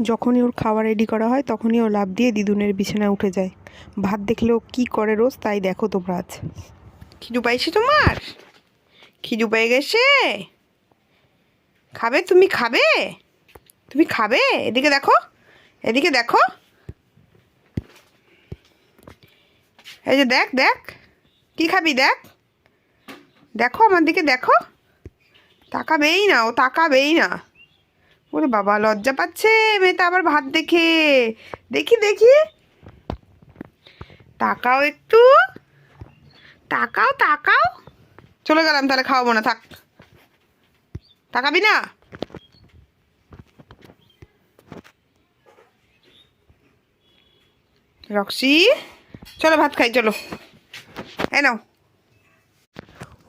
যখনই ওর খাওয়া রেডি করা হয় তখনই ও লাফ দিয়ে দিদুনের বিছানায় উঠে যায়। ভাত দেখলে ও কী করে রোজ তাই দেখো তোমরা আজ। খিদু পাইছে তোমার? খিদু পেয়ে গেছে? খাবে তুমি? খাবে তুমি? খাবে? এদিকে দেখো, এদিকে দেখো, এই যে দেখ দেখ, কি খাবি দেখ, দেখো আমার দিকে দেখো। তাকাবেই না, ও তাকাবেই না। ওরে বাবা, লজ্জা পাচ্ছে মেয়েটা আবার ভাত দেখে। দেখি দেখি, তাকাও একটু, তাকাও তাকাও। চলে গেলাম তাহলে, খাওয়াবো না, থাক। তাকাবি না? রক্সি, চলো ভাত খাই, চলো। এ নাও।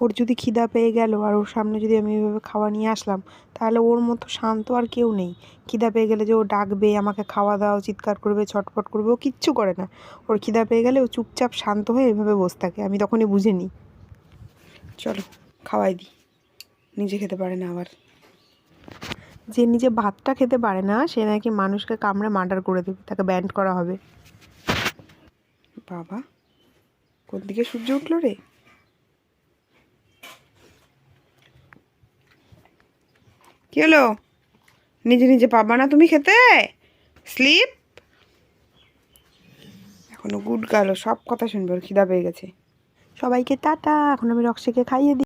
ওর যদি খিদা পেয়ে গেল আর ওর সামনে যদি আমি এভাবে খাওয়া নিয়ে আসলাম, তাহলে ওর মতো শান্ত আর কেউ নেই। খিদা পেয়ে গেলে যে ও ডাকবে, আমাকে খাওয়া দাও, চিৎকার করবে, ছটফট করবে, ও কিচ্ছু করে না। ওর খিদা পেয়ে গেলে ও চুপচাপ শান্ত হয়ে এভাবে বসে থাকে, আমি তখনই বুঝে নিই। চলো খাওয়াই দিই, নিজে খেতে পারে না আবার। যে নিজে ভাতটা খেতে পারে না সে নাকি মানুষকে কামড়ে মার্ডার করে দেবে, তাকে ব্যান্ড করা হবে। বাবা, কোন দিকে সূর্য উঠলো রে? কি হলো? নিজে নিজে পাবা না তুমি খেতে? স্লিপ। এখনো গুড গার্ল, সব কথা শুনবে, ওর খিদা পেয়ে গেছে। সবাইকে টাটা, এখন আমি রক্সিকে খাইয়ে দিই।